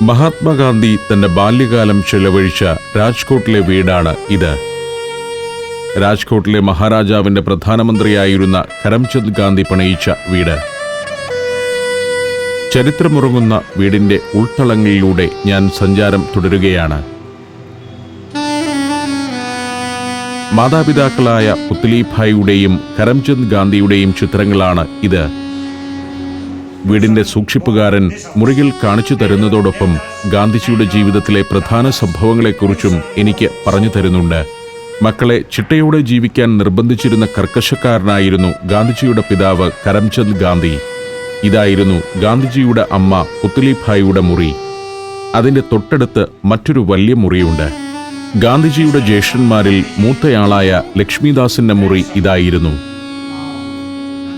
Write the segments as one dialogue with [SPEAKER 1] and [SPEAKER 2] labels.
[SPEAKER 1] മഹാത്മാഗാന്ധി തന്റെ ബാല്യകാലം ചെലവഴിച്ച രാജ്കോട്ടിലെ വീടാണ് ഇത്. രാജ്കോട്ടിലെ മഹാരാജാവിന്റെ പ്രധാനമന്ത്രിയായിരുന്ന കരംചന്ദ് ഗാന്ധി പണിയിച്ച വീട്. ചരിത്രമുറങ്ങുന്ന വീടിന്റെ ഉൾത്തളങ്ങളിലൂടെ ഞാൻ സഞ്ചാരം തുടരുകയാണ്. മാതാപിതാക്കളായ പുത്ലിഭായിയുടെയും കരംചന്ദ് ഗാന്ധിയുടെയും ചിത്രങ്ങളാണ് ഇത്. വീടിന്റെ സൂക്ഷിപ്പുകാരൻ മുറികൾ കാണിച്ചു തരുന്നതോടൊപ്പം ഗാന്ധിജിയുടെ ജീവിതത്തിലെ പ്രധാന സംഭവങ്ങളെക്കുറിച്ചും എനിക്ക് പറഞ്ഞു തരുന്നുണ്ട്. മക്കളെ ചിട്ടയോടെ ജീവിക്കാൻ നിർബന്ധിച്ചിരുന്ന കർക്കശക്കാരനായിരുന്നു ഗാന്ധിജിയുടെ പിതാവ് കരംചന്ദ് ഗാന്ധി. ഇതായിരുന്നു ഗാന്ധിജിയുടെ അമ്മ പുത്ലിഭായിയുടെ മുറി. അതിന്റെ തൊട്ടടുത്ത് മറ്റൊരു വലിയ മുറിയുണ്ട്. ഗാന്ധിജിയുടെ ജ്യേഷ്ഠന്മാരിൽ മൂത്തയാളായ ലക്ഷ്മിദാസിന്റെ മുറി ഇതായിരുന്നു.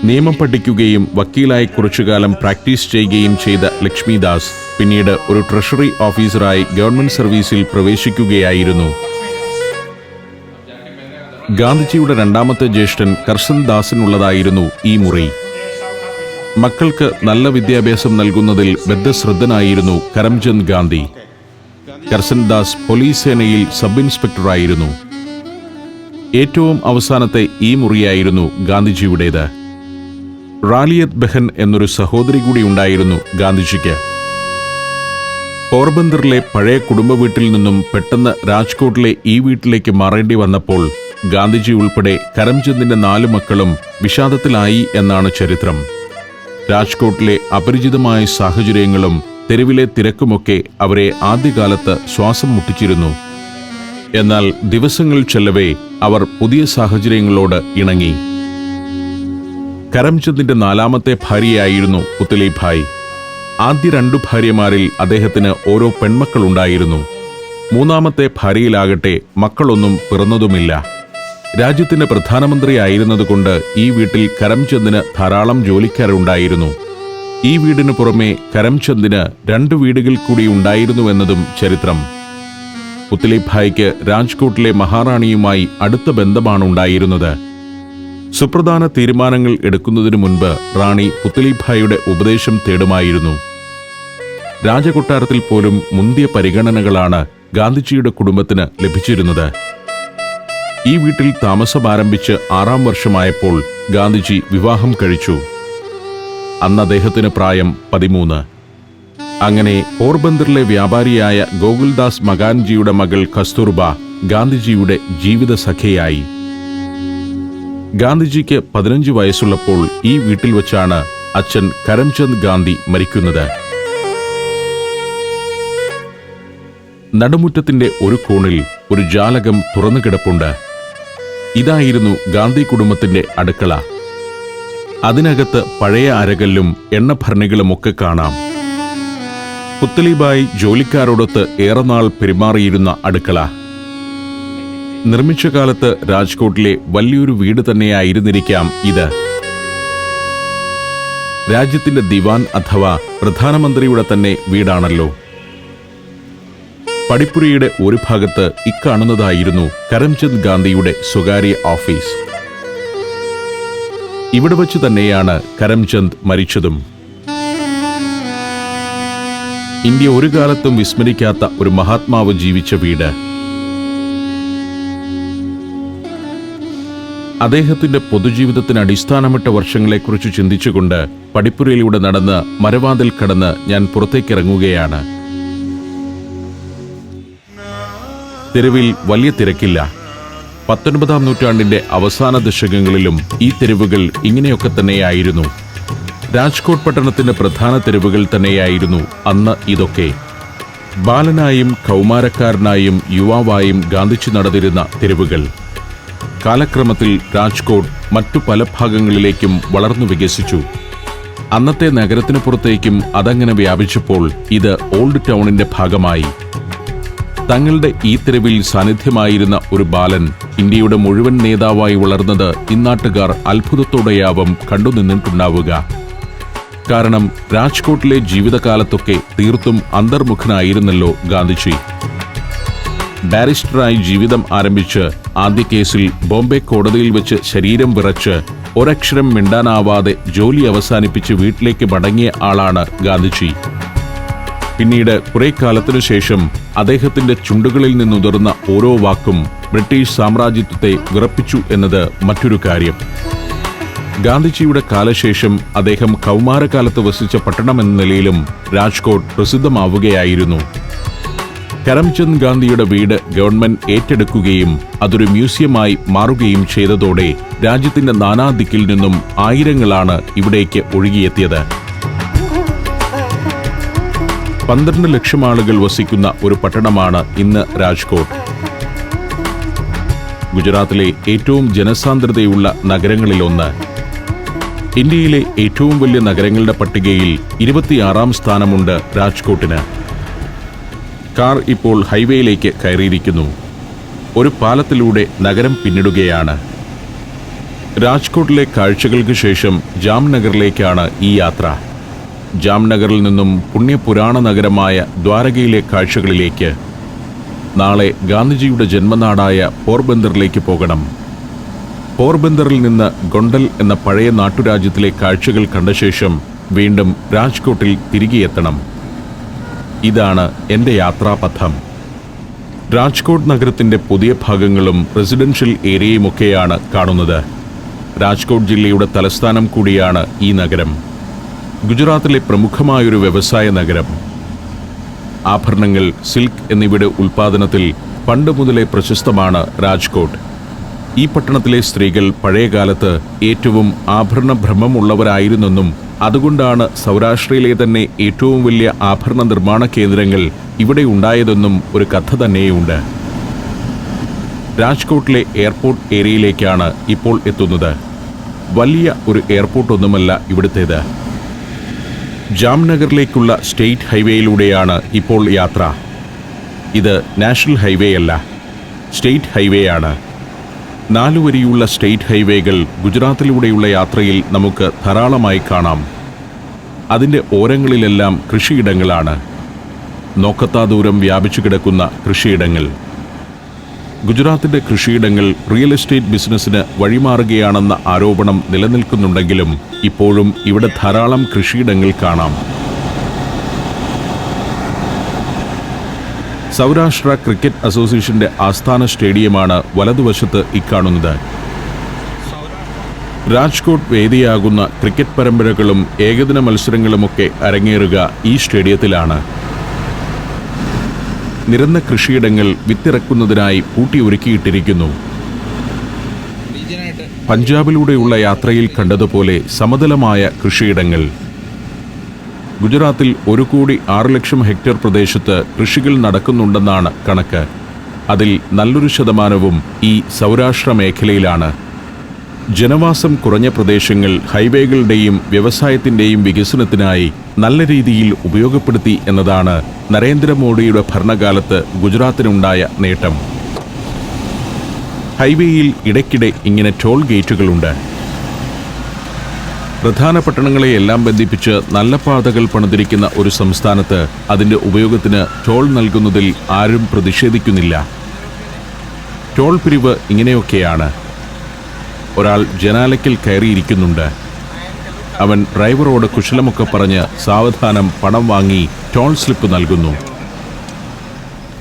[SPEAKER 1] നിയമം പഠിക്കുകയും വക്കീലായി കുറച്ചുകാലം പ്രാക്ടീസ് ചെയ്യുകയും ചെയ്ത ലക്ഷ്മിദാസ് പിന്നീട് ഒരു ട്രഷറി ഓഫീസറായി ഗവൺമെന്റ് സർവീസിൽ പ്രവേശിക്കുകയായിരുന്നു. ഗാന്ധിജിയുടെ രണ്ടാമത്തെ ജ്യേഷ്ഠൻ കർസൻ ദാസിനുള്ളതായിരുന്നു ഈ മുറി. മക്കൾക്ക് നല്ല വിദ്യാഭ്യാസം നൽകുന്നതിൽ ബദ്ധശ്രദ്ധനായിരുന്നു കരംചന്ദ് ഗാന്ധി. കർസൻ ദാസ് പോലീസ് സേനയിൽ സബ് ഇൻസ്പെക്ടറായിരുന്നു. ഏറ്റവും അവസാനത്തെ ഈ മുറിയായിരുന്നു ഗാന്ധിജിയുടേത്. റാലിയത് ബെഹൻ എന്നൊരു സഹോദരി കൂടി ഉണ്ടായിരുന്നു ഗാന്ധിജിക്ക്. പോർബന്ദറിലെ പഴയ കുടുംബ വീട്ടിൽ നിന്നും പെട്ടെന്ന് രാജ്കോട്ടിലെ ഈ വീട്ടിലേക്ക് മാറേണ്ടി വന്നപ്പോൾ ഗാന്ധിജി ഉൾപ്പെടെ കരംചന്ദിന്റെ 4 മക്കളും വിഷാദത്തിലായി എന്നാണ് ചരിത്രം. രാജ്കോട്ടിലെ അപരിചിതമായ സാഹചര്യങ്ങളും തെരുവിലെ തിരക്കുമൊക്കെ അവരെ ആദ്യകാലത്ത് ശ്വാസം മുട്ടിച്ചിരുന്നു. എന്നാൽ ദിവസങ്ങൾ ചെല്ലവേ അവർ പുതിയ സാഹചര്യങ്ങളോട് ഇണങ്ങി. കരംചന്ദിന്റെ 4ാമത്തെ ഭാര്യയായിരുന്നു പുത്ലിഭായ്. ആദ്യ 2 ഭാര്യമാരിൽ അദ്ദേഹത്തിന് ഓരോ പെൺമക്കളുണ്ടായിരുന്നു. 3ാമത്തെ ഭാര്യയിലാകട്ടെ മക്കളൊന്നും പിറന്നതുമില്ല. രാജ്യത്തിന്റെ പ്രധാനമന്ത്രിയായിരുന്നതുകൊണ്ട് ഈ വീട്ടിൽ കരംചന്ദിന് ധാരാളം ജോലിക്കാരുണ്ടായിരുന്നു. ഈ വീടിനു പുറമെ കരംചന്ദിന് 2 വീടുകൾ കൂടി ഉണ്ടായിരുന്നുവെന്നതും ചരിത്രം. പുത്ലിഭായ്ക്ക് രാജ്കോട്ടിലെ മഹാറാണിയുമായി അടുത്ത ബന്ധമാണുണ്ടായിരുന്നത്. സുപ്രധാന തീരുമാനങ്ങൾ എടുക്കുന്നതിനു മുൻപ് റാണി പുത്ലിഭായിയുടെ ഉപദേശം തേടുമായിരുന്നു. രാജകൊട്ടാരത്തിൽ പോലും മുന്തിയ പരിഗണനകളാണ് ഗാന്ധിജിയുടെ കുടുംബത്തിന് ലഭിച്ചിരുന്നത്. ഈ വീട്ടിൽ താമസമാരംഭിച്ച് 6ാം വർഷമായപ്പോൾ ഗാന്ധിജി വിവാഹം കഴിച്ചു. അന്ന് അദ്ദേഹത്തിന് പ്രായം 13. അങ്ങനെ പോർബന്ദറിലെ വ്യാപാരിയായ ഗോകുൽദാസ് മകാൻജിയുടെ മകൾ കസ്തൂർബ ഗാന്ധിജിയുടെ ജീവിത സഖിയായി. ഗാന്ധിജിക്ക് 15 വയസ്സുള്ളപ്പോൾ ഈ വീട്ടിൽ വച്ചാണ് അച്ഛൻ കരംചന്ദ് ഗാന്ധി മരിക്കുന്നത്. നടുമുറ്റത്തിന്റെ ഒരു കോണിൽ ഒരു ജാലകം തുറന്നു കിടപ്പുണ്ട്. ഇതായിരുന്നു ഗാന്ധി കുടുംബത്തിന്റെ അടുക്കള. അതിനകത്ത് പഴയ അരകല്ലും എണ്ണഭരണികളുമൊക്കെ കാണാം. പുത്ലിഭായ് ജോലിക്കാരോടൊത്ത് ഏറെ നാൾ പെരുമാറിയിരുന്ന അടുക്കള. നിർമ്മിച്ച കാലത്ത് രാജ്കോട്ടിലെ വലിയൊരു വീട് തന്നെയായിരുന്നിരിക്കാം ഇത്. രാജ്യത്തിന്റെ ദിവാൻ അഥവാ പ്രധാനമന്ത്രിയുടെ തന്നെ വീടാണല്ലോ. പടിപ്പുരയുടെ ഒരു ഭാഗത്ത് ഇക്കാണുന്നതായിരുന്നു കരംചന്ദ് ഗാന്ധിയുടെ സ്വകാര്യ ഓഫീസ്. ഇവിടെ വച്ച് തന്നെയാണ് കരംചന്ദ് മരിച്ചതും. ഇന്ത്യ ഒരു കാലത്തും വിസ്മരിക്കാത്ത ഒരു മഹാത്മാവ് ജീവിച്ച വീട്. അദ്ദേഹത്തിന്റെ പൊതുജീവിതത്തിന് അടിസ്ഥാനമിട്ട വർഷങ്ങളെക്കുറിച്ച് ചിന്തിച്ചുകൊണ്ട് പടിപ്പുരയിലൂടെ നടന്ന് മരവാതിൽ കടന്ന് ഞാൻ പുറത്തേക്കിറങ്ങുകയാണ്. തെരുവിൽ വലിയ തിരക്കില്ല. 19ാം നൂറ്റാണ്ടിന്റെ അവസാന ദശകങ്ങളിലും ഈ തെരുവുകൾ ഇങ്ങനെയൊക്കെ തന്നെയായിരുന്നു. രാജ്കോട്ട് പട്ടണത്തിന്റെ പ്രധാന തെരുവുകൾ തന്നെയായിരുന്നു അന്ന് ഇതൊക്കെ. ബാലനായും കൗമാരക്കാരനായും യുവാവായും ഗാന്ധിജി നടന്നിരുന്ന തെരുവുകൾ. കാലക്രമത്തിൽ രാജ്കോട്ട് മറ്റു പല ഭാഗങ്ങളിലേക്കും വളർന്നു വികസിച്ചു. അന്നത്തെ നഗരത്തിനു പുറത്തേക്കും അതങ്ങനെ വ്യാപിച്ചപ്പോൾ ഇത് ഓൾഡ് ടൗണിന്റെ ഭാഗമായി. തങ്ങളുടെ ഈ തെരുവിൽ സാന്നിധ്യമായിരുന്ന ഒരു ബാലൻ ഇന്ത്യയുടെ മുഴുവൻ നേതാവായി വളർന്നത് ഇന്നാട്ടുകാർ അത്ഭുതത്തോടെയാവും കണ്ടുനിന്നിട്ടുണ്ടാവുക. കാരണം രാജ്കോട്ടിലെ ജീവിതകാലത്തൊക്കെ തീർത്തും അന്തർമുഖനായിരുന്നല്ലോ ഗാന്ധിജി. ബാരിസ്റ്ററായി ജീവിതം ആരംഭിച്ച് ആദ്യ കേസിൽ ബോംബെ കോടതിയിൽ വെച്ച് ശരീരം വിറച്ച് ഒരക്ഷരം മിണ്ടാനാവാതെ ജോലി അവസാനിപ്പിച്ച് വീട്ടിലേക്ക് മടങ്ങിയ ആളാണ് ഗാന്ധിജി. പിന്നീട് കുറെ കാലത്തിനു ശേഷം അദ്ദേഹത്തിന്റെ ചുണ്ടുകളിൽ നിന്നുതിർന്ന ഓരോ വാക്കും ബ്രിട്ടീഷ് സാമ്രാജ്യത്വത്തെ വിറപ്പിച്ചു എന്നത് മറ്റൊരു കാര്യം. ഗാന്ധിജിയുടെ കാലശേഷം അദ്ദേഹം കൗമാരകാലത്ത് വസിച്ച പട്ടണമെന്ന നിലയിലും രാജ്കോട്ട് പ്രസിദ്ധമാവുകയായിരുന്നു. കരംചന്ദ് ഗാന്ധിയുടെ വീട് ഗവൺമെന്റ് ഏറ്റെടുക്കുകയും അതൊരു മ്യൂസിയമായി മാറുകയും ചെയ്തതോടെ രാജ്യത്തിന്റെ നാനാദിക്കിൽ നിന്നും ആയിരങ്ങളാണ് ഇവിടേക്ക് ഒഴുകിയെത്തിയത്. 12 ലക്ഷം ആളുകൾ വസിക്കുന്ന ഒരു പട്ടണമാണ് ഇന്ന് രാജ്കോട്ട്. ഗുജറാത്തിലെ ഏറ്റവും ജനസാന്ദ്രതയുള്ള നഗരങ്ങളിലൊന്ന്. ഇന്ത്യയിലെ ഏറ്റവും വലിയ നഗരങ്ങളുടെ പട്ടികയിൽ 26ാം സ്ഥാനമുണ്ട് രാജ്കോട്ടിന്. കാർ ഇപ്പോൾ ഹൈവേയിലേക്ക് കയറിയിരിക്കുന്നു. ഒരു പാലത്തിലൂടെ നഗരം പിന്നിടുകയാണ്. രാജ്കോട്ടിലെ കാഴ്ചകൾക്ക് ശേഷം ജാംനഗറിലേക്കാണ് ഈ യാത്ര. ജാംനഗറിൽ നിന്നും പുണ്യപുരാണ നഗരമായ ദ്വാരകയിലെ കാഴ്ചകളിലേക്ക്. നാളെ ഗാന്ധിജിയുടെ ജന്മനാടായ പോർബന്ദറിലേക്ക് പോകണം. പോർബന്ദറിൽ നിന്ന് ഗൊണ്ടൽ എന്ന പഴയ നാട്ടുരാജ്യത്തിലെ കാഴ്ചകൾ കണ്ട ശേഷം വീണ്ടും രാജ്കോട്ടിൽ തിരികെ എത്തണം. ഇതാണ് എൻ്റെ യാത്രാപഥം. രാജ്കോട്ട് നഗരത്തിൻ്റെ പുതിയ ഭാഗങ്ങളും റെസിഡൻഷ്യൽ ഏരിയയുമൊക്കെയാണ് കാണുന്നത്. രാജ്കോട്ട് ജില്ലയുടെ തലസ്ഥാനം കൂടിയാണ് ഈ നഗരം. ഗുജറാത്തിലെ പ്രമുഖമായൊരു വ്യവസായ നഗരം. ആഭരണങ്ങൾ, സിൽക്ക് എന്നിവയുടെ ഉൽപ്പാദനത്തിൽ പണ്ട് മുതലേ പ്രശസ്തമാണ് രാജ്കോട്ട്. ഈ പട്ടണത്തിലെ സ്ത്രീകൾ പഴയകാലത്ത് ഏറ്റവും ആഭരണ ഭ്രമമുള്ളവരായിരുന്നെന്നും അതുകൊണ്ടാണ് സൗരാഷ്ട്രയിലെ തന്നെ ഏറ്റവും വലിയ ആഭരണ നിർമ്മാണ കേന്ദ്രങ്ങൾ ഇവിടെ ഉണ്ടായതെന്നും ഒരു കഥ തന്നെയുണ്ട്. രാജ്കോട്ടിലെ എയർപോർട്ട് ഏരിയയിലേക്കാണ് ഇപ്പോൾ എത്തുന്നത്. വലിയ ഒരു എയർപോർട്ടൊന്നുമല്ല ഇവിടുത്തേത്. ജാംനഗറിലേക്കുള്ള സ്റ്റേറ്റ് ഹൈവേയിലൂടെയാണ് ഇപ്പോൾ യാത്ര. ഇത് നാഷണൽ ഹൈവേ അല്ല, സ്റ്റേറ്റ് ഹൈവേ ആണ്. 4 വരിയുള്ള സ്റ്റേറ്റ് ഹൈവേകൾ ഗുജറാത്തിലൂടെയുള്ള യാത്രയിൽ നമുക്ക് ധാരാളമായി കാണാം. അതിൻ്റെ ഓരങ്ങളിലെല്ലാം കൃഷിയിടങ്ങളാണ്. നോക്കത്താ ദൂരം വ്യാപിച്ചു കിടക്കുന്ന കൃഷിയിടങ്ങൾ. ഗുജറാത്തിൻ്റെ കൃഷിയിടങ്ങൾ റിയൽ എസ്റ്റേറ്റ് ബിസിനസ്സിന് വഴിമാറുകയാണെന്ന ആരോപണം നിലനിൽക്കുന്നുണ്ടെങ്കിലും ഇപ്പോഴും ഇവിടെ ധാരാളം കൃഷിയിടങ്ങൾ കാണാം. സൗരാഷ്ട്ര ക്രിക്കറ്റ് അസോസിയേഷന്റെ ആസ്ഥാന സ്റ്റേഡിയമാണ് വലതുവശത്ത് ഇക്കാണുന്നത്. രാജ്കോട്ട് വേദിയാകുന്ന ക്രിക്കറ്റ് പരമ്പരകളും ഏകദിന മത്സരങ്ങളുമൊക്കെ അരങ്ങേറുക ഈ സ്റ്റേഡിയത്തിലാണ്. നിരന്ന കൃഷിയിടങ്ങൾ വിത്തിറക്കുന്നതിനായി പൂട്ടിയൊരുക്കിയിട്ടിരിക്കുന്നു. പഞ്ചാബിലൂടെയുള്ള യാത്രയിൽ കണ്ടതുപോലെ സമതലമായ കൃഷിയിടങ്ങൾ. ഗുജറാത്തിൽ 1,06,00,000 ഹെക്ടർ പ്രദേശത്ത് കൃഷികൾ നടക്കുന്നുണ്ടെന്നാണ് കണക്ക്. അതിൽ നല്ലൊരു ശതമാനവും ഈ സൗരാഷ്ട്ര മേഖലയിലാണ്. ജനവാസം കുറഞ്ഞ പ്രദേശങ്ങൾ ഹൈവേകളുടെയും വ്യവസായത്തിൻ്റെയും വികസനത്തിനായി നല്ല രീതിയിൽ ഉപയോഗപ്പെടുത്തി എന്നതാണ് നരേന്ദ്രമോദിയുടെ ഭരണകാലത്ത് ഗുജറാത്തിനുണ്ടായ നേട്ടം. ഹൈവേയിൽ ഇടയ്ക്കിടെ ഇങ്ങനെ ടോൾ ഗേറ്റുകളുണ്ട്. പ്രധാന പട്ടണങ്ങളെയെല്ലാം ബന്ധിപ്പിച്ച് നല്ല പാതകൾ പണിതിരിക്കുന്ന ഒരു സംസ്ഥാനത്ത് അതിൻ്റെ ഉപയോഗത്തിന് ടോൾ നൽകുന്നതിൽ ആരും പ്രതിഷേധിക്കുന്നില്ല. ടോൾ പിരിവ് ഇങ്ങനെയൊക്കെയാണ്. ഒരാൾ ജനാലയ്ക്കൽ കയറിയിരിക്കുന്നുണ്ട്. അവൻ ഡ്രൈവറോട് കുശലമൊക്കെ പറഞ്ഞ് സാവധാനം പണം വാങ്ങി ടോൾ സ്ലിപ്പ് നൽകുന്നു.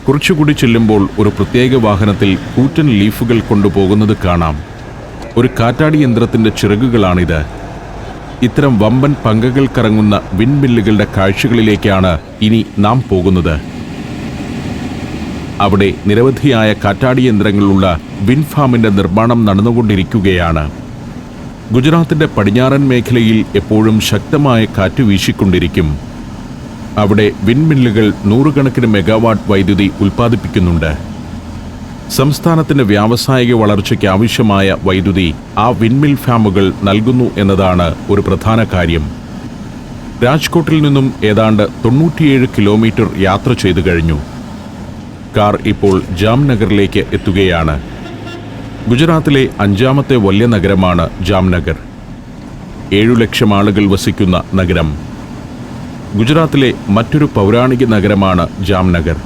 [SPEAKER 1] കുറച്ചുകൂടി ചെല്ലുമ്പോൾ ഒരു പ്രത്യേക വാഹനത്തിൽ കൂറ്റൻ ലീഫുകൾ കൊണ്ടുപോകുന്നത് കാണാം. ഒരു കാറ്റാടി യന്ത്രത്തിൻ്റെ ചിറകുകളാണിത്. ഇത്തരം വമ്പൻ പങ്കകൾ കറങ്ങുന്ന വിൻമില്ലുകളുടെ കാഴ്ചകളിലേക്കാണ് ഇനി നാം പോകുന്നത്. അവിടെ നിരവധിയായ കാറ്റാടി യന്ത്രങ്ങളുള്ള വിൻഡ് ഫാമിൻ്റെ നിർമ്മാണം നടന്നുകൊണ്ടിരിക്കുകയാണ്. ഗുജറാത്തിൻ്റെ പടിഞ്ഞാറൻ മേഖലയിൽ എപ്പോഴും ശക്തമായ കാറ്റ് വീശിക്കൊണ്ടിരിക്കും. അവിടെ വിൻമില്ലുകൾ 100 കണക്കിന് മെഗാവാട്ട് വൈദ്യുതി ഉൽപ്പാദിപ്പിക്കുന്നുണ്ട്. സംസ്ഥാനത്തിൻ്റെ വ്യാവസായിക വളർച്ചയ്ക്ക് ആവശ്യമായ വൈദ്യുതി ആ വിൻമിൽ ഫാമുകൾ നൽകുന്നു എന്നതാണ് ഒരു പ്രധാന കാര്യം. രാജ്കോട്ടിൽ നിന്നും ഏതാണ്ട് 97 കിലോമീറ്റർ യാത്ര ചെയ്തു കഴിഞ്ഞു. കാർ ഇപ്പോൾ ജാംനഗറിലേക്ക് എത്തുകയാണ്. ഗുജറാത്തിലെ 5ാമത്തെ വലിയ നഗരമാണ് ജാംനഗർ. 7 ലക്ഷം ആളുകൾ വസിക്കുന്ന നഗരം. ഗുജറാത്തിലെ മറ്റൊരു പൗരാണിക നഗരമാണ് ജാംനഗർ.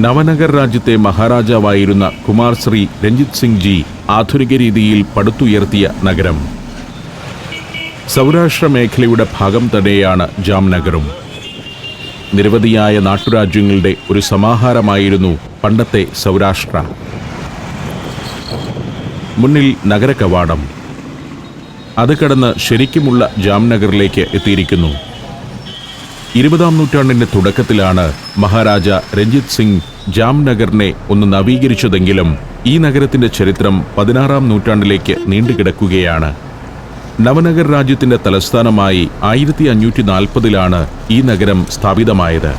[SPEAKER 1] നവനഗർ രാജ്യത്തെ മഹാരാജാവായിരുന്ന കുമാർ ശ്രീ രഞ്ജിത് സിംഗ് ജി ആധുനിക രീതിയിൽ പടുത്തുയർത്തിയ നഗരം. സൗരാഷ്ട്ര മേഖലയുടെ ഭാഗം തന്നെയാണ് ജാംനഗറും. നിരവധിയായ നാട്ടുരാജ്യങ്ങളുടെ ഒരു സമാഹാരമായിരുന്നു പണ്ടത്തെ സൗരാഷ്ട്ര. മുന്നിൽ നഗരകവാടം. അത് കടന്ന് ശരിക്കുമുള്ള ജാംനഗറിലേക്ക് എത്തിയിരിക്കുന്നു. 20-ാം നൂറ്റാണ്ടിന്റെ തുടക്കത്തിലാണ് മഹാരാജ രഞ്ജിത് സിംഗ് ജാംനഗറിനെ ഒന്ന് നവീകരിച്ചതെങ്കിലും ഈ നഗരത്തിന്റെ ചരിത്രം 16-ാം നൂറ്റാണ്ടിലേക്ക് നീണ്ടുകിടക്കുകയാണ്. നവനഗർ രാജ്യത്തിന്റെ തലസ്ഥാനമായി 1540-ലാണ് ഈ നഗരം സ്ഥാപിതമായത്.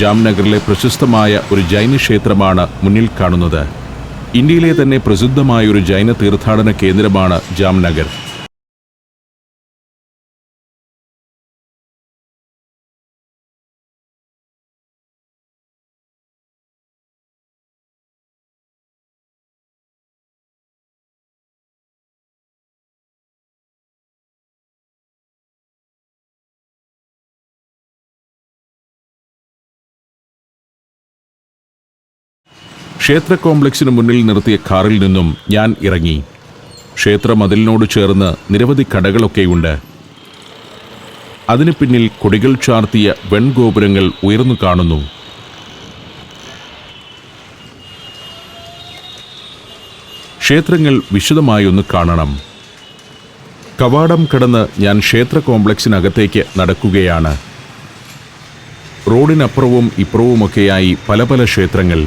[SPEAKER 1] ജാംനഗറിലെ പ്രശസ്തമായ ഒരു ജൈന ക്ഷേത്രമാണ് മുന്നിൽ കാണുന്നത്. ഇന്ത്യയിലെ തന്നെ പ്രസിദ്ധമായ ഒരു ജൈന തീർത്ഥാടന കേന്ദ്രമാണ് ജാംനഗർ. ക്ഷേത്ര കോംപ്ലക്സിന് മുന്നിൽ നിർത്തിയ കാറിൽ നിന്നും ഞാൻ ഇറങ്ങി. ക്ഷേത്ര മതിലിനോട് ചേർന്ന് നിരവധി കടകളൊക്കെയുണ്ട്. അതിനു പിന്നിൽ കൊടികൾ ചാർത്തിയ വെൺഗോപുരങ്ങൾ ഉയർന്നു കാണുന്നു. ക്ഷേത്രങ്ങൾ വിശദമായൊന്ന് കാണണം. കവാടം കടന്ന് ഞാൻ ക്ഷേത്ര കോംപ്ലക്സിനകത്തേക്ക് നടക്കുകയാണ്. റോഡിനപ്പുറവും ഇപ്പുറവുമൊക്കെയായി പല പല ക്ഷേത്രങ്ങൾ.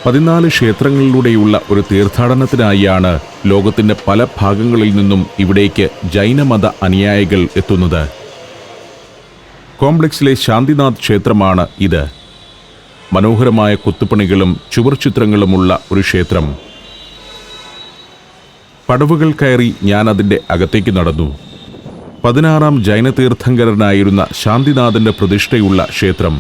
[SPEAKER 1] 14 ക്ഷേത്രങ്ങളിലൂടെയുള്ള ഒരു തീർത്ഥാടനത്തിനായാണ് ലോകത്തിൻ്റെ പല ഭാഗങ്ങളിൽ നിന്നും ഇവിടേക്ക് ജൈനമത അനുയായികൾ എത്തുന്നത്. കോംപ്ലക്സിലെ ശാന്തിനാഥ് ക്ഷേത്രമാണ് ഇത്. മനോഹരമായ കൊത്തുപണികളും ചുവർച്ചിത്രങ്ങളുമുള്ള ഒരു ക്ഷേത്രം. പടവുകൾ കയറി ഞാൻ അതിൻ്റെ അകത്തേക്ക് നടന്നു. 16-ാം ജൈന തീർത്ഥങ്കരനായിരുന്ന ശാന്തിനാഥൻ്റെ പ്രതിഷ്ഠയുള്ള ക്ഷേത്രം.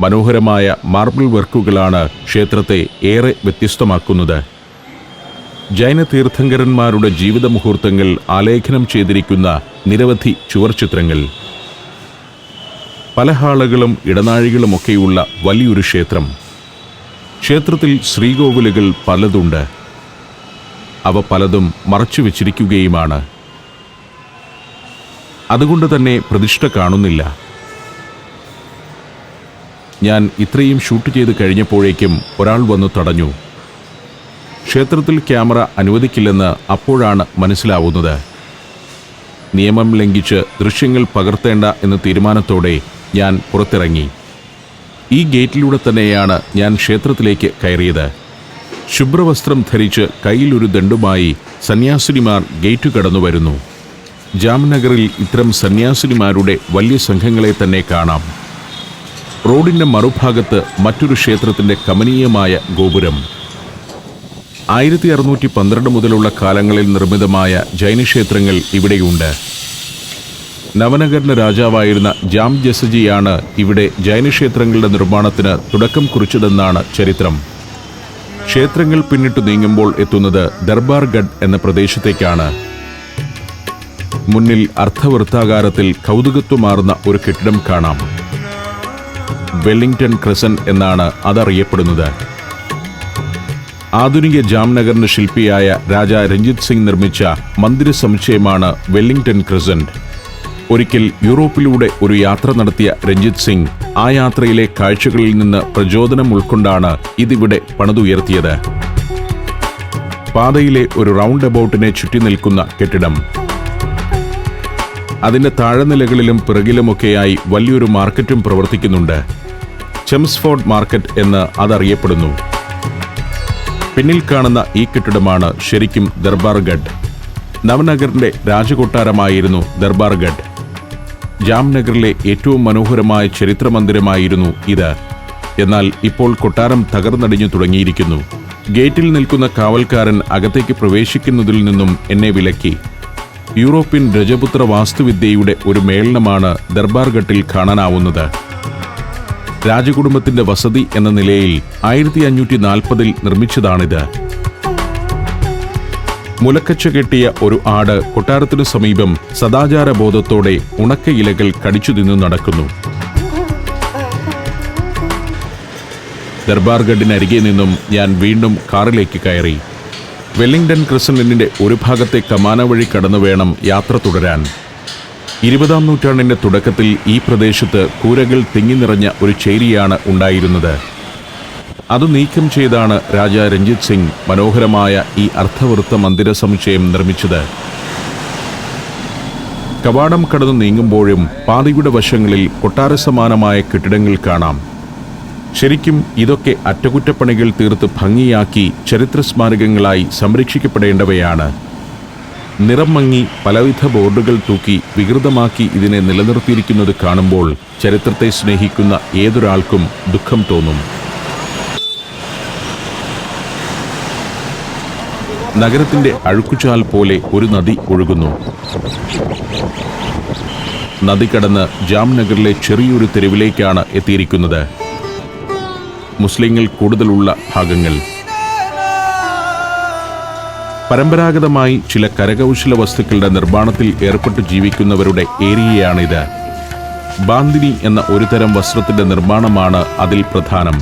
[SPEAKER 1] മനോഹരമായ മാർബിൾ വർക്കുകളാണ് ക്ഷേത്രത്തെ ഏറെ വ്യത്യസ്തമാക്കുന്നത്. ജൈന തീർത്ഥങ്കരന്മാരുടെ ജീവിത മുഹൂർത്തങ്ങൾ ആലേഖനം ചെയ്തിരിക്കുന്ന നിരവധി ചുവർച്ചിത്രങ്ങൾ. പല ഹാളുകളും ഇടനാഴികളുമൊക്കെയുള്ള വലിയൊരു ക്ഷേത്രം. ക്ഷേത്രത്തിൽ ശ്രീകോവിലുകൾ പലതുണ്ട്. അവ പലതും മറച്ചു വച്ചിരിക്കുകയുമാണ്. അതുകൊണ്ട് തന്നെ പ്രതിഷ്ഠ കാണുന്നില്ല. ഞാൻ ഇത്രയും ഷൂട്ട് ചെയ്ത് കഴിഞ്ഞപ്പോഴേക്കും ഒരാൾ വന്നു തടഞ്ഞു. ക്ഷേത്രത്തിൽ ക്യാമറ അനുവദിക്കില്ലെന്ന് അപ്പോഴാണ് മനസ്സിലാവുന്നത്. നിയമം ലംഘിച്ച് ദൃശ്യങ്ങൾ പകർത്തേണ്ട എന്ന തീരുമാനത്തോടെ ഞാൻ പുറത്തിറങ്ങി. ഈ ഗേറ്റിലൂടെ തന്നെയാണ് ഞാൻ ക്ഷേത്രത്തിലേക്ക് കയറിയത്. ശുഭ്രവസ്ത്രം ധരിച്ച് കയ്യിലൊരു ദണ്ഡുമായി സന്യാസിനിമാർ ഗേറ്റ് കടന്നു വരുന്നു. ജാംനഗറിൽ ഇത്തരം സന്യാസിനിമാരുടെ വലിയ സംഘങ്ങളെ തന്നെ കാണാം. റോഡിൻ്റെ മറുഭാഗത്ത് മറ്റൊരു ക്ഷേത്രത്തിൻ്റെ കമനീയമായ ഗോപുരം. 1612 മുതലുള്ള കാലങ്ങളിൽ നിർമ്മിതമായ ജൈനക്ഷേത്രങ്ങൾ ഇവിടെയുണ്ട്. നവനഗറിന് രാജാവായിരുന്ന ജാം ജസജിയാണ് ഇവിടെ ജൈനക്ഷേത്രങ്ങളുടെ നിർമ്മാണത്തിന് തുടക്കം കുറിച്ചതെന്നാണ് ചരിത്രം. ക്ഷേത്രങ്ങൾ പിന്നിട്ടു നീങ്ങുമ്പോൾ എത്തുന്നത് ദർബാർഗഡ് എന്ന പ്രദേശത്തേക്കാണ്. മുന്നിൽ അർദ്ധവൃത്താകാരത്തിൽ കൗതുകത്വമാർന്ന ഒരു കെട്ടിടം കാണാം. വെല്ലിംഗ്ടൺ ക്രസന്റ് എന്നാണ് അതറിയപ്പെടുന്നത്. ആധുനിക ജാംനഗറിന്റെ ശില്പിയായ രാജാ രഞ്ജിത് സിംഗ് നിർമ്മിച്ച മന്ദിര സമുച്ചയമാണ് വെല്ലിംഗ്ടൺ ക്രസന്റ്. ഒരിക്കൽ യൂറോപ്പിലൂടെ ഒരു യാത്ര നടത്തിയ രഞ്ജിത് സിംഗ് ആ യാത്രയിലെ കാഴ്ചകളിൽ നിന്ന് പ്രചോദനം ഉൾക്കൊണ്ടാണ് ഇതിവിടെ പണിതുയർത്തിയത്. പാതയിലെ ഒരു റൗണ്ട് അബൌട്ടിനെ ചുറ്റി നിൽക്കുന്ന കെട്ടിടം. അതിൻ്റെ താഴെനിലകളിലും പിറകിലുമൊക്കെയായി വലിയൊരു മാർക്കറ്റും പ്രവർത്തിക്കുന്നുണ്ട്. ചെംസ്ഫോർഡ് മാർക്കറ്റ് എന്ന് അതറിയപ്പെടുന്നു. പിന്നിൽ കാണുന്ന ഈ കെട്ടിടമാണ് ശരിക്കും ദർബാർഗഡ്. നവനഗറിന്റെ രാജകൊട്ടാരമായിരുന്നു ദർബാർഗഡ്. ജാംനഗറിലെ ഏറ്റവും മനോഹരമായ ചരിത്രമന്ദിരമായിരുന്നു ഇത്. എന്നാൽ ഇപ്പോൾ കൊട്ടാരം തകർന്നടിഞ്ഞു തുടങ്ങിയിരിക്കുന്നു. ഗേറ്റിൽ നിൽക്കുന്ന കാവൽക്കാരൻ അകത്തേക്ക് പ്രവേശിക്കുന്നതിൽ നിന്നും എന്നെ വിലക്കി. യൂറോപ്യൻ രജപുത്ര വാസ്തുവിദ്യയുടെ ഒരു മേളനമാണ് ദർബാർഗട്ടിൽ കാണാനാവുന്നത്. രാജകുടുംബത്തിന്റെ വസതി എന്ന നിലയിൽ 1540-ൽ നിർമ്മിച്ചതാണിത്. മുലക്കച്ച കെട്ടിയ ഒരു ആട് കൊട്ടാരത്തിനു സമീപം സദാചാരബോധത്തോടെ ഉണക്കയിലകൾ കടിച്ചു തിന്നു നടക്കുന്നു. ദർബാർഗഡിനരികെ നിന്നും ഞാൻ വീണ്ടും കാറിലേക്ക് കയറി. വെല്ലിംഗ്ടൺ ക്രസന്റിന്റെ ഒരു ഭാഗത്തെ കമാന വഴി കടന്നു വേണം യാത്ര തുടരാൻ. 20-ാം നൂറ്റാണ്ടിന്റെ തുടക്കത്തിൽ ഈ പ്രദേശത്ത് കൂരകൾ തിങ്ങി നിറഞ്ഞ ഒരു ചേരിയാണ് ഉണ്ടായിരുന്നത്. അത് നീക്കം ചെയ്താണ് രാജാ രഞ്ജിത് സിംഗ് മനോഹരമായ ഈ അർദ്ധവൃത്ത മന്ദിര സമുച്ചയം നിർമ്മിച്ചത്. കവാടം കടന്നു നീങ്ങുമ്പോഴും പാതയുടെ വശങ്ങളിൽ കൊട്ടാരസമാനമായ കെട്ടിടങ്ങൾ കാണാം. ശരിക്കും ഇതൊക്കെ അറ്റകുറ്റപ്പണികൾ തീർത്ത് ഭംഗിയാക്കി ചരിത്ര സ്മാരകങ്ങളായി സംരക്ഷിക്കപ്പെടേണ്ടവയാണ്. നിറം മങ്ങി പലവിധ ബോർഡുകൾ തൂക്കി വികൃതമാക്കി ഇതിനെ നിലനിർത്തിയിരിക്കുന്നത് കാണുമ്പോൾ ചരിത്രത്തെ സ്നേഹിക്കുന്ന ഏതൊരാൾക്കും ദുഃഖം തോന്നും. നഗരത്തിന്റെ അഴുക്കുചാൽ പോലെ ഒരു നദി ഒഴുകുന്നു. നദി കടന്ന് ജാംനഗറിലെ ചെറിയൊരു തെരുവിലേക്കാണ് എത്തിയിരിക്കുന്നത്. മുസ്ലിങ്ങൾ കൂടുതലുള്ള ഭാഗങ്ങൾ. പരമ്പരാഗതമായി ചില കരകൗശല വസ്തുക്കളുടെ നിർമ്മാണത്തിൽ ഏർപ്പെട്ട് ജീവിക്കുന്നവരുടെ ഏരിയയാണിത്. ബാന്തിനി എന്ന ഒരു തരം വസ്ത്രത്തിന്റെ നിർമ്മാണമാണ് അതിൽ പ്രധാനം.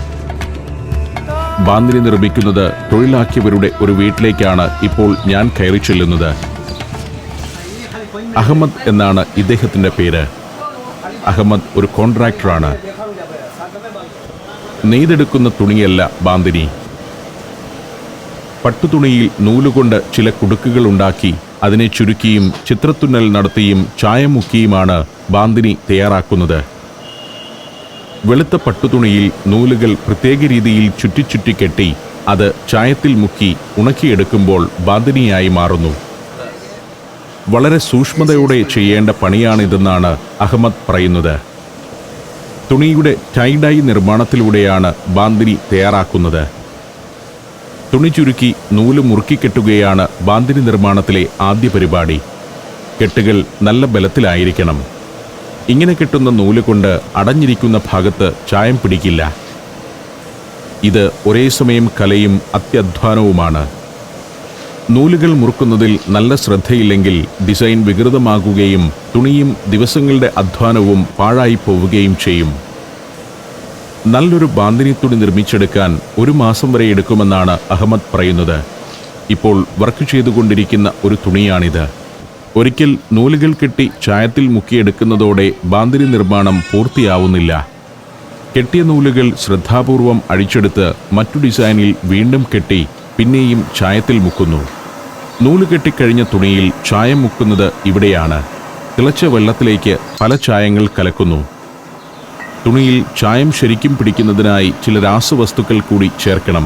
[SPEAKER 1] ബാന്തിനി നിർമ്മിക്കുന്നത് തൊഴിലാക്കിയവരുടെ ഒരു വീട്ടിലേക്കാണ് ഇപ്പോൾ ഞാൻ കയറി ചെല്ലുന്നത്. അഹമ്മദ് എന്നാണ് ഇദ്ദേഹത്തിന്റെ പേര്. അഹമ്മദ് ഒരു കോൺട്രാക്ടറാണ്. നെയ്തെടുക്കുന്ന തുണിയല്ല ബാന്തിനി. പട്ടുതുണിയിൽ നൂലുകൊണ്ട് ചില കുടുക്കുകൾ ഉണ്ടാക്കി അതിനെ ചുരുക്കിയും ചിത്രത്തുന്നൽ നടത്തിയും ചായം മുക്കിയുമാണ് ബാന്തിനി തയ്യാറാക്കുന്നത്. വെളുത്ത പട്ടുതുണിയിൽ നൂലുകൾ പ്രത്യേക രീതിയിൽ ചുറ്റിച്ചുറ്റി കെട്ടി അത് ചായത്തിൽ മുക്കി ഉണക്കിയെടുക്കുമ്പോൾ ബാന്തിനിയായി മാറുന്നു. വളരെ സൂക്ഷ്മതയോടെ ചെയ്യേണ്ട പണിയാണിതെന്നാണ് അഹമ്മദ് പറയുന്നത്. തുണിയുടെ ടൈഡൈ നിർമ്മാണത്തിലൂടെയാണ് ബാന്തിനി തയ്യാറാക്കുന്നത്. തുണി ചുരുക്കി നൂല് മുറുക്കിക്കെട്ടുകയാണ് ബാന്തിനി നിർമ്മാണത്തിലെ ആദ്യ പരിപാടി. കെട്ടുകൾ നല്ല ബലത്തിലായിരിക്കണം. ഇങ്ങനെ കെട്ടുന്ന നൂല് കൊണ്ട് അടഞ്ഞിരിക്കുന്ന ഭാഗത്ത് ചായം പിടിക്കില്ല. ഇത് ഒരേ സമയം കലയും അത്യധ്വാനവുമാണ്. നൂലുകൾ മുറുക്കുന്നതിൽ നല്ല ശ്രദ്ധയില്ലെങ്കിൽ ഡിസൈൻ വികൃതമാകുകയും തുണിയും ദിവസങ്ങളുടെ അധ്വാനവും പാഴായി പോവുകയും ചെയ്യും. നല്ലൊരു ബാന്തിനി തുണി നിർമ്മിച്ചെടുക്കാൻ 1 മാസം വരെ എടുക്കുമെന്നാണ് അഹമ്മദ് പറയുന്നത്. ഇപ്പോൾ വർക്ക് ചെയ്തുകൊണ്ടിരിക്കുന്ന ഒരു തുണിയാണിത്. ഒരിക്കൽ നൂലുകൾ കെട്ടി ചായത്തിൽ മുക്കിയെടുക്കുന്നതോടെ ബാന്തിനി നിർമ്മാണം പൂർത്തിയാവുന്നില്ല. കെട്ടിയ നൂലുകൾ ശ്രദ്ധാപൂർവം അഴിച്ചെടുത്ത് മറ്റു ഡിസൈനിൽ വീണ്ടും കെട്ടി പിന്നെയും ചായത്തിൽ മുക്കുന്നു. നൂല് കെട്ടിക്കഴിഞ്ഞ തുണിയിൽ ചായം മുക്കുന്നത് ഇവിടെയാണ്. തിളച്ച വെള്ളത്തിലേക്ക് പല ചായങ്ങൾ കലക്കുന്നു. തുണിയിൽ ചായം ശരിക്കും പിടിക്കുന്നതിനായി ചില രാസവസ്തുക്കൾ കൂടി ചേർക്കണം.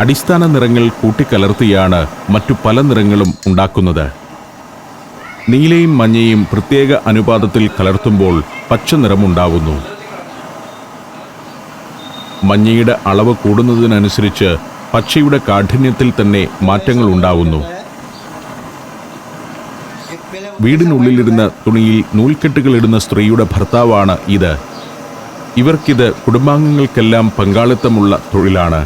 [SPEAKER 1] അടിസ്ഥാന നിറങ്ങൾ കൂട്ടിക്കലർത്തിയാണ് മറ്റു പല നിറങ്ങളും ഉണ്ടാക്കുന്നത്. നീലയും മഞ്ഞയും പ്രത്യേക അനുപാതത്തിൽ കലർത്തുമ്പോൾ പച്ച നിറമുണ്ടാവുന്നു. മഞ്ഞയുടെ അളവ് കൂടുന്നതിനനുസരിച്ച് പച്ചയുടെ കാഠിന്യത്തിൽ തന്നെ മാറ്റങ്ങൾ ഉണ്ടാവുന്നു. വീടിനുള്ളിലിരുന്ന തുണിയിൽ നൂൽക്കെട്ടുകളിടുന്ന സ്ത്രീയുടെ ഭർത്താവാണ് ഇത്. ഇവർക്കിത് കുടുംബാംഗങ്ങൾക്കെല്ലാം പങ്കാളിത്തമുള്ള തൊഴിലാണ്.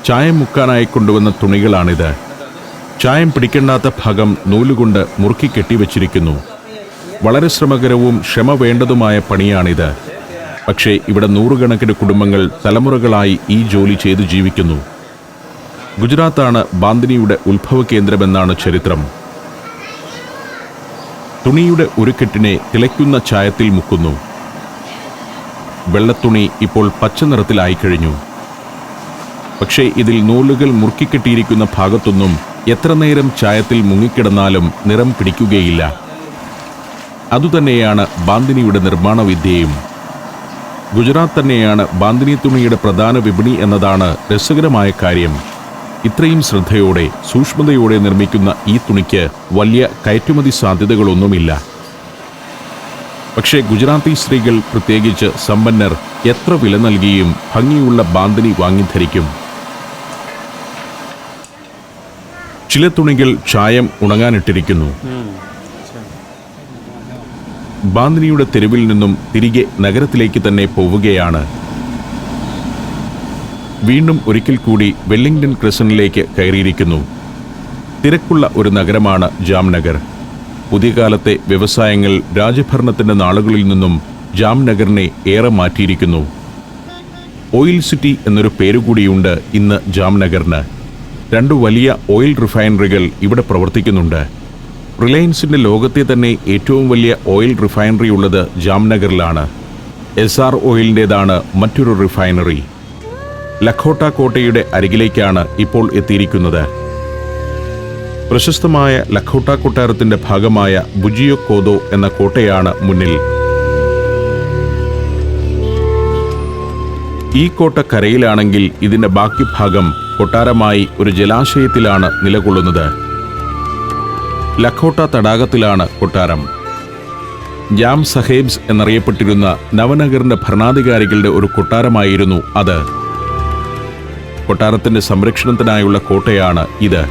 [SPEAKER 1] ചായം മുക്കാനായി കൊണ്ടുവന്ന തുണികളാണിത്. ചായം പിടിക്കേണ്ടാത്ത ഭാഗം നൂലുകൊണ്ട് മുറുക്കി കെട്ടിവച്ചിരിക്കുന്നു. വളരെ ശ്രമകരവും ക്ഷമ വേണ്ടതുമായ പണിയാണിത്. പക്ഷേ ഇവിടെ നൂറുകണക്കിന് കുടുംബങ്ങൾ തലമുറകളായി ഈ ജോലി ചെയ്തു ജീവിക്കുന്നു. ഗുജറാത്താണ് ബാന്തിനിയുടെ ഉത്ഭവ കേന്ദ്രമെന്നാണ് ചരിത്രം. തുണിയുടെ ഒരു കെട്ടിനെ തിളയ്ക്കുന്ന ചായത്തിൽ മുക്കുന്നു. വെള്ളത്തുണി ഇപ്പോൾ പച്ച നിറത്തിലായിക്കഴിഞ്ഞു. പക്ഷേ ഇതിൽ നൂലുകൾ മുറുക്കിക്കെട്ടിയിരിക്കുന്ന ഭാഗത്തൊന്നും എത്ര നേരം ചായത്തിൽ മുങ്ങിക്കിടന്നാലും നിറം പിടിക്കുകയില്ല. അതുതന്നെയാണ് ബാന്തിനിയുടെ നിർമ്മാണ വിദ്യയും. ഗുജറാത്ത് തന്നെയാണ് ബാന്തിനി തുണിയുടെ പ്രധാന വിപണി എന്നതാണ് രസകരമായ കാര്യം. ഇത്രയും ശ്രദ്ധയോടെ സൂക്ഷ്മതയോടെ നിർമ്മിക്കുന്ന ഈ തുണിക്ക് വലിയ കയറ്റുമതി സാധ്യതകളൊന്നുമില്ല. പക്ഷേ ഗുജറാത്തി സ്ത്രീകൾ, പ്രത്യേകിച്ച് സമ്പന്നർ, എത്ര വില നൽകിയും ഭംഗിയുള്ള ബാന്തിനി വാങ്ങിധരിക്കും. ചില തുണികൾ ചായം ഉണങ്ങാനിട്ടിരിക്കുന്നു. ബാന്തിനിയുടെ തെരുവിൽ നിന്നും തിരികെ നഗരത്തിലേക്ക് തന്നെ പോവുകയാണ്. വീണ്ടും ഒരിക്കൽ കൂടി വെല്ലിംഗ്ടൺ ക്രസന്റിലേക്ക് കയറിയിരിക്കുന്നു. തിരക്കുള്ള ഒരു നഗരമാണ് ജാംനഗർ. പുതിയ കാലത്തെ വ്യവസായങ്ങൾ രാജഭരണത്തിന്റെ നാളുകളിൽ നിന്നും ജാംനഗറിനെ ഏറെ മാറ്റിയിരിക്കുന്നു. ഓയിൽ സിറ്റി എന്നൊരു പേരുകൂടിയുണ്ട് ഇന്ന് ജാംനഗറിന്. 2 വലിയ ഓയിൽ റിഫൈനറികൾ ഇവിടെ പ്രവർത്തിക്കുന്നുണ്ട്. റിലയൻസിന്റെ ലോകത്തെ തന്നെ ഏറ്റവും വലിയ ഓയിൽ റിഫൈനറി ഉള്ളത് ജാംനഗറിലാണ്. SR ഓയിലിൻ്റേതാണ് മറ്റൊരു റിഫൈനറി. ലഖോട്ട കോട്ടയുടെ അരികിലേക്കാണ് ഇപ്പോൾ എത്തിയിരിക്കുന്നത്. പ്രശസ്തമായ ലഖോട്ട കൊട്ടാരത്തിന്റെ ഭാഗമായ ബുജിയോ കോദോ എന്ന കോട്ടയാണ് മുന്നിൽ. ഈ കോട്ട കരയിലാണെങ്കിൽ ഇതിന്റെ ബാക്കി ഭാഗം കൊട്ടാരമായി ഒരു ജലാശയത്തിലാണ് നിലകൊള്ളുന്നത്. ലഖോട്ട തടാകത്തിലാണ് കൊട്ടാരം. ജാം സഹേബ്സ് എന്നറിയപ്പെട്ടിരുന്ന നവനഗറിന്റെ ഭരണാധികാരികളുടെ ഒരു കൊട്ടാരമായിരുന്നു അത്. കൊട്ടാരത്തിന്റെ സംരക്ഷണത്തിനായുള്ള കോട്ടയാണ് ഇത്.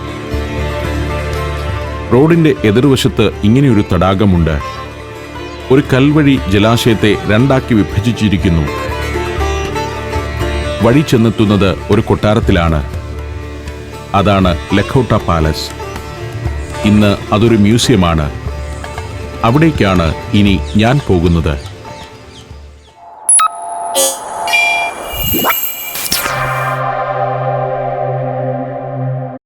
[SPEAKER 1] റോഡിന്റെ എതിർവശത്ത് ഇങ്ങനെയൊരു തടാകമുണ്ട്. ഒരു കൽവഴി ജലാശയത്തെ രണ്ടാക്കി വിഭജിച്ചിരിക്കുന്നു. വഴി ചെന്നെത്തുന്നത് ഒരു കൊട്ടാരത്തിലാണ്. അതാണ് ലഖോട്ട പാലസ്. ഇന്ന് അതൊരു മ്യൂസിയമാണ്. അവിടേക്കാണ് ഇനി ഞാൻ പോകുന്നത്.